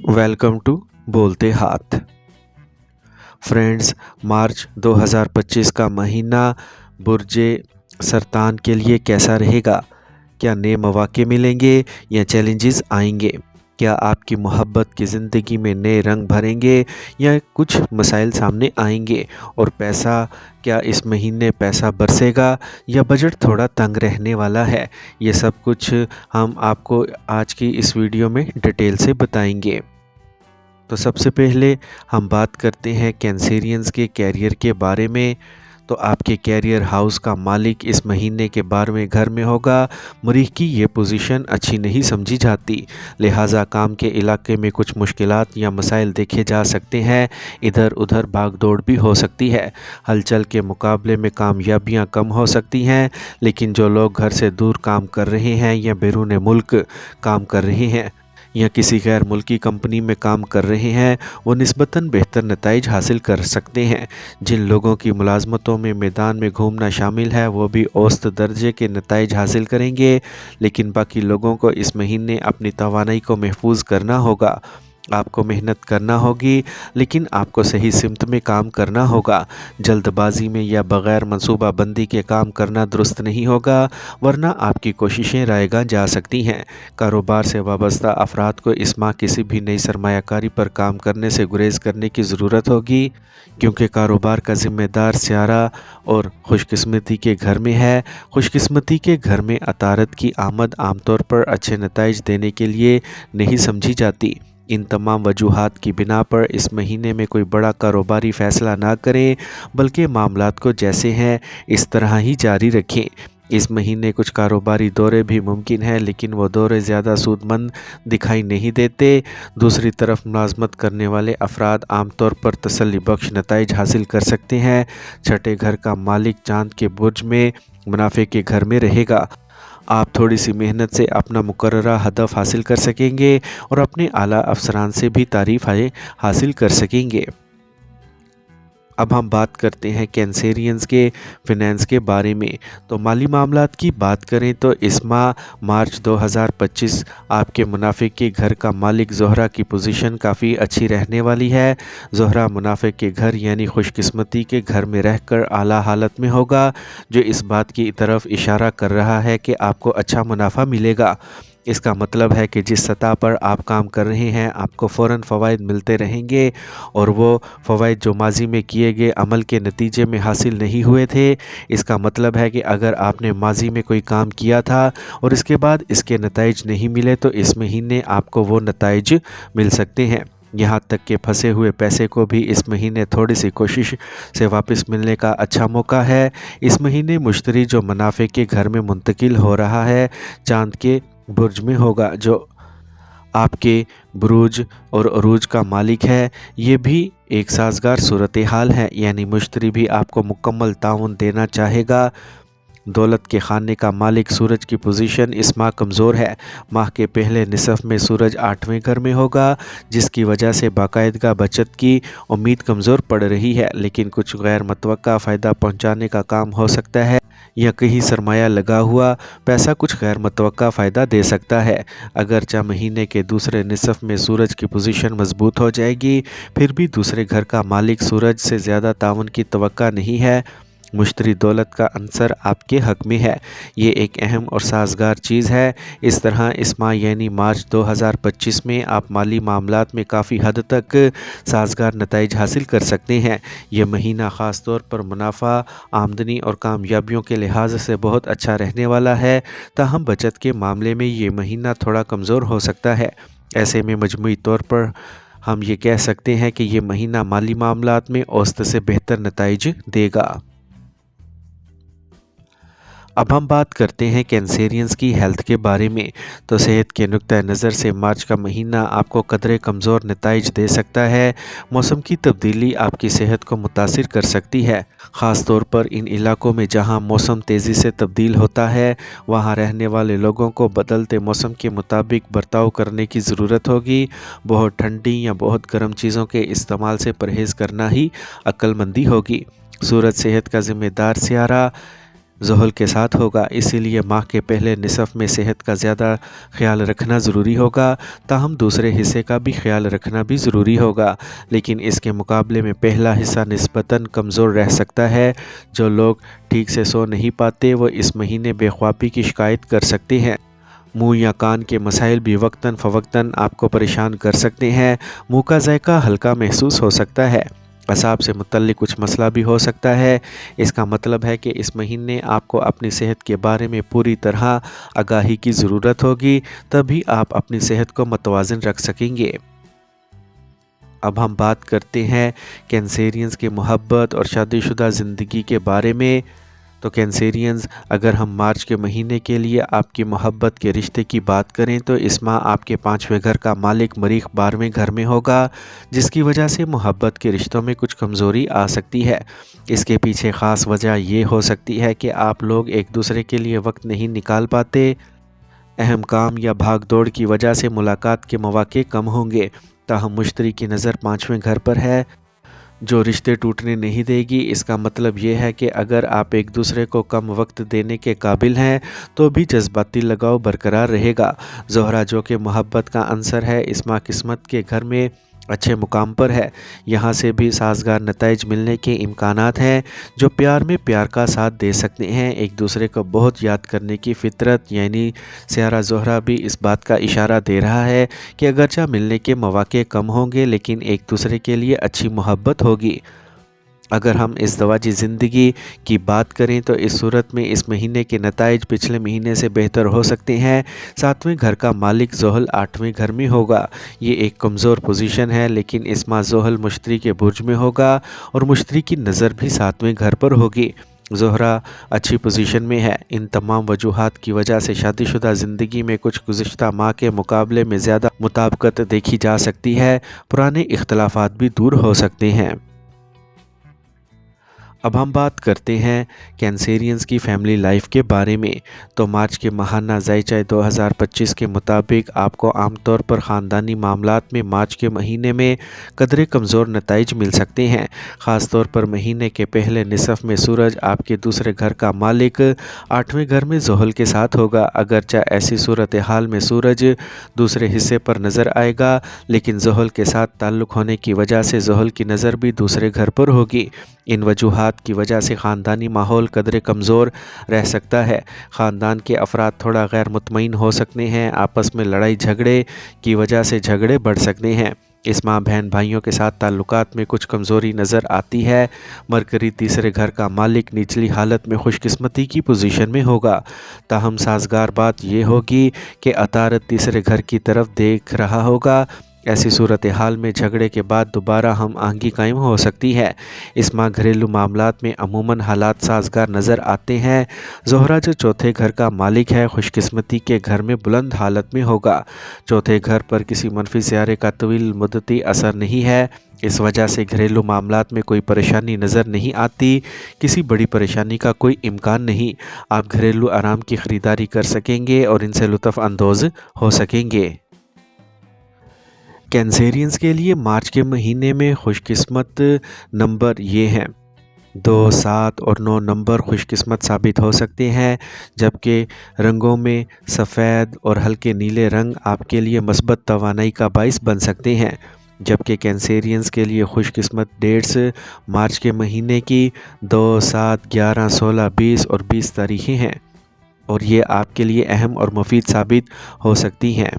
Welcome to बोलते हाथ। Friends, मार्च 2025 का महीना बुर्जे सरतान के लिए कैसा रहेगा? क्या नए मौके मिलेंगे या चैलेंजेस आएंगे? क्या आपकी मोहब्बत की ज़िंदगी में नए रंग भरेंगे या कुछ मसाइल सामने आएंगे? और पैसा, क्या इस महीने पैसा बरसेगा या बजट थोड़ा तंग रहने वाला है? ये सब कुछ हम आपको आज की इस वीडियो में डिटेल से बताएंगे। तो सबसे पहले हम बात करते हैं कैंसेरियंस के कैरियर के बारे में। तो आपके कैरियर हाउस का मालिक इस महीने के 12वें घर में होगा। मरीख की ये पोजीशन अच्छी नहीं समझी जाती, लिहाजा काम के इलाके में कुछ मुश्किलात या मसाइल देखे जा सकते हैं। इधर उधर भाग दौड़ भी हो सकती है। हलचल के मुकाबले में कामयाबियां कम हो सकती हैं, लेकिन जो लोग घर से दूर काम कर रहे हैं या बैरून मुल्क काम कर रहे हैं या किसी गैर मुल्की कंपनी में काम कर रहे हैं, वो निस्बतन बेहतर नताइज हासिल कर सकते हैं। जिन लोगों की मुलाजमतों में मैदान में घूमना शामिल है, वो भी औसत दर्जे के नताइज हासिल करेंगे। लेकिन बाकी लोगों को इस महीने अपनी तवानाई को महफूज करना होगा। आपको मेहनत करना होगी, लेकिन आपको सही सिमत में काम करना होगा। जल्दबाजी में या बग़ैर मनसूबा बंदी के काम करना दुरुस्त नहीं होगा, वरना आपकी कोशिशें रायगा जा सकती हैं। कारोबार से वाबस्ता अफराद को इस माह किसी भी नई सरमायाकारी पर काम करने से गुरेज करने की ज़रूरत होगी, क्योंकि कारोबार का ज़िम्मेदार सियारा और खुशकिस्मती के घर में है। खुशकिस्मती के घर में अतारत की आमद आमतौर पर अच्छे नताइज देने के लिए नहीं समझी जाती। इन तमाम वजूहात की बिना पर इस महीने में कोई बड़ा कारोबारी फ़ैसला ना करें, बल्कि मामलात को जैसे हैं इस तरह ही जारी रखें। इस महीने कुछ कारोबारी दौरे भी मुमकिन है, लेकिन वो दौरे ज़्यादा सूदमंद दिखाई नहीं देते। दूसरी तरफ मुलाजमत करने वाले अफराद आमतौर पर तसल्ली बख्श नताइज हासिल कर सकते हैं। छठे घर का मालिक चांद के बुर्ज में मुनाफे के घर में रहेगा। आप थोड़ी सी मेहनत से अपना मुकर्ररा हदफ हासिल कर सकेंगे और अपने आला अफसरान से भी तारीफ़ हासिल कर सकेंगे। अब हम बात करते हैं कैंसेरियंस के फिनेंस के बारे में। तो माली मामलात की बात करें तो इस माह मार्च 2025 आपके मुनाफे के घर का मालिक ज़ोहरा की पोजीशन काफ़ी अच्छी रहने वाली है। ज़ोहरा मुनाफे के घर यानी खुशकिस्मती के घर में रहकर आला हालत में होगा, जो इस बात की तरफ इशारा कर रहा है कि आपको अच्छा मुनाफा मिलेगा। इसका मतलब है कि जिस सतह पर आप काम कर रहे हैं, आपको फ़ौरन फ़वाइद मिलते रहेंगे, और वो फ़वाइद जो माजी में किए गए अमल के नतीजे में हासिल नहीं हुए थे। इसका मतलब है कि अगर आपने माजी में कोई काम किया था और इसके बाद इसके नताइज नहीं मिले, तो इस महीने आपको वो नताइज मिल सकते हैं। यहाँ तक कि फंसे हुए पैसे को भी इस महीने थोड़ी सी कोशिश से वापस मिलने का अच्छा मौका है। इस महीने मुश्तरी जो मुनाफे के घर में मुंतकिल हो रहा है, चांद के बुर्ज में होगा, जो आपके बुरूज और अरूज का मालिक है। ये भी एक साजगार सूरत हाल है, यानी मुश्तरी भी आपको मुकम्मल ताउन देना चाहेगा। दौलत के खाने का मालिक सूरज की पोजीशन इस माह कमज़ोर है। माह के पहले निसफ में सूरज 8वें घर में होगा, जिसकी वजह से बाकायदगा बचत की उम्मीद कमज़ोर पड़ रही है। लेकिन कुछ गैर मुतवक्का फ़ायदा पहुंचाने का काम हो सकता है, या कहीं सरमाया लगा हुआ पैसा कुछ गैर मुतवक्का फ़ायदा दे सकता है। अगरचे महीने के दूसरे निसफ में सूरज की पोजीशन मजबूत हो जाएगी, फिर भी दूसरे घर का मालिक सूरज से ज़्यादा ताउन की तवक्का नहीं है। मुश्तरी दौलत का अंसर आपके हक में है। ये एक अहम और साजगार चीज़ है। इस तरह इस माह यानी मार्च 2025 में आप माली मामलात में काफ़ी हद तक साजगार नताइज हासिल कर सकते हैं। यह महीना ख़ास तौर पर मुनाफा, आमदनी और कामयाबियों के लिहाज से बहुत अच्छा रहने वाला है। ताहम बचत के मामले में ये महीना थोड़ा कमज़ोर हो सकता है। ऐसे में मजमूई तौर पर हम ये कह सकते हैं कि ये महीना माली मामलात में औसत से बेहतर नताइज देगा। अब हम बात करते हैं कैंसेरियंस की हेल्थ के बारे में। तो सेहत के नुक्ता नज़र से मार्च का महीना आपको कदरे कमज़ोर नताइज दे सकता है। मौसम की तब्दीली आपकी सेहत को मुतासिर कर सकती है, ख़ास तौर पर इन इलाकों में जहां मौसम तेज़ी से तब्दील होता है। वहां रहने वाले लोगों को बदलते मौसम के मुताबिक बर्ताव करने की ज़रूरत होगी। बहुत ठंडी या बहुत गर्म चीज़ों के इस्तेमाल से परहेज़ करना ही अक्लमंदी होगी। सूरज सेहत का ज़िम्मेदार सियारा ذہل کے ساتھ ہوگا، اسی لیے ماہ کے پہلے نصف میں صحت کا زیادہ خیال رکھنا ضروری ہوگا، تاہم دوسرے حصے کا بھی خیال رکھنا بھی ضروری ہوگا، لیکن اس کے مقابلے میں پہلا حصہ نسبتاً کمزور رہ سکتا ہے۔ جو لوگ ٹھیک سے سو نہیں پاتے وہ اس مہینے بے خوابی کی شکایت کر سکتے ہیں۔ منہ یا کان کے مسائل بھی وقتاً فوقتاً آپ کو پریشان کر سکتے ہیں۔ منہ کا ذائقہ ہلکا محسوس ہو سکتا ہے۔ اعصاب سے متعلق کچھ مسئلہ بھی ہو سکتا ہے۔ اس کا مطلب ہے کہ اس مہینے آپ کو اپنی صحت کے بارے میں پوری طرح آگاہی کی ضرورت ہوگی، تبھی آپ اپنی صحت کو متوازن رکھ سکیں گے۔ اب ہم بات کرتے ہیں کینسیرینز کے محبت اور شادی شدہ زندگی کے بارے میں۔ تو کینسیرینز، اگر ہم مارچ کے مہینے کے لیے آپ کی محبت کے رشتے کی بات کریں تو اس ماہ آپ کے 5ویں گھر کا مالک مریخ 12ویں گھر میں ہوگا، جس کی وجہ سے محبت کے رشتوں میں کچھ کمزوری آ سکتی ہے۔ اس کے پیچھے خاص وجہ یہ ہو سکتی ہے کہ آپ لوگ ایک دوسرے کے لیے وقت نہیں نکال پاتے۔ اہم کام یا بھاگ دوڑ کی وجہ سے ملاقات کے مواقع کم ہوں گے، تاہم مشتری کی نظر 5ویں گھر پر ہے جو رشتے ٹوٹنے نہیں دے گی۔ اس کا مطلب یہ ہے کہ اگر آپ ایک دوسرے کو کم وقت دینے کے قابل ہیں تو بھی جذباتی لگاؤ برقرار رہے گا۔ زہرہ، جو کہ محبت کا عنصر ہے، اس ماہ قسمت کے گھر میں اچھے مقام پر ہے۔ یہاں سے بھی سازگار نتائج ملنے کے امکانات ہیں جو پیار میں پیار کا ساتھ دے سکتے ہیں۔ ایک دوسرے کو بہت یاد کرنے کی فطرت یعنی سیارہ زہرہ بھی اس بات کا اشارہ دے رہا ہے کہ اگرچہ ملنے کے مواقع کم ہوں گے لیکن ایک دوسرے کے لیے اچھی محبت ہوگی۔ اگر ہم ازدواجی زندگی کی بات کریں تو اس صورت میں اس مہینے کے نتائج پچھلے مہینے سے بہتر ہو سکتے ہیں۔ 7ویں گھر کا مالک زحل 8ویں گھر میں ہوگا۔ یہ ایک کمزور پوزیشن ہے، لیکن اس ماہ زحل مشتری کے برج میں ہوگا اور مشتری کی نظر بھی 7ویں گھر پر ہوگی۔ زہرہ اچھی پوزیشن میں ہے۔ ان تمام وجوہات کی وجہ سے شادی شدہ زندگی میں کچھ گزشتہ ماہ کے مقابلے میں زیادہ مطابقت دیکھی جا سکتی ہے۔ پرانے اختلافات بھی دور ہو سکتے ہیں۔ اب ہم بات کرتے ہیں کینسیرینز کی فیملی لائف کے بارے میں۔ تو مارچ کے ماہانہ ذائچہ 2025 کے مطابق آپ کو عام طور پر خاندانی معاملات میں مارچ کے مہینے میں قدرے کمزور نتائج مل سکتے ہیں، خاص طور پر مہینے کے پہلے نصف میں سورج آپ کے دوسرے گھر کا مالک 8ویں گھر میں زحل کے ساتھ ہوگا۔ اگرچہ ایسی صورتحال میں سورج دوسرے حصے پر نظر آئے گا، لیکن زحل کے ساتھ تعلق ہونے کی وجہ سے زحل کی نظر بھی دوسرے گھر پر ہوگی۔ ان وجوہات کی وجہ سے خاندانی ماحول قدرے کمزور رہ سکتا ہے۔ خاندان کے افراد تھوڑا غیر مطمئن ہو سکتے ہیں، آپس میں لڑائی جھگڑے کی وجہ سے جھگڑے بڑھ سکتے ہیں۔ اس ماہ بہن بھائیوں کے ساتھ تعلقات میں کچھ کمزوری نظر آتی ہے۔ مرکری تیسرے گھر کا مالک نچلی حالت میں خوش قسمتی کی پوزیشن میں ہوگا، تاہم سازگار بات یہ ہوگی کہ عطارد تیسرے گھر کی طرف دیکھ رہا ہوگا۔ ایسی صورتحال میں جھگڑے کے بعد دوبارہ ہم آہنگی قائم ہو سکتی ہے۔ اس ماہ گھریلو معاملات میں عموماً حالات سازگار نظر آتے ہیں۔ زہرہ، جو چوتھے گھر کا مالک ہے، خوش قسمتی کے گھر میں بلند حالت میں ہوگا۔ چوتھے گھر پر کسی منفی سیارے کا طویل مدتی اثر نہیں ہے، اس وجہ سے گھریلو معاملات میں کوئی پریشانی نظر نہیں آتی۔ کسی بڑی پریشانی کا کوئی امکان نہیں۔ آپ گھریلو آرام کی خریداری کر سکیں گے اور ان سے لطف اندوز ہو سکیں گے۔ کینسیرینز کے لیے مارچ کے مہینے میں خوش قسمت نمبر یہ ہیں: 2، 7 اور 9 نمبر خوش قسمت ثابت ہو سکتے ہیں، جبکہ رنگوں میں سفید اور ہلکے نیلے رنگ آپ کے لیے مثبت توانائی کا باعث بن سکتے ہیں۔ جبکہ کینسیرینز کے لیے خوش قسمت ڈیٹس مارچ کے مہینے کی 2، 7، 11، 16، 20 اور 20 تاریخیں ہیں اور یہ آپ کے لیے اہم اور مفید ثابت ہو سکتی ہیں۔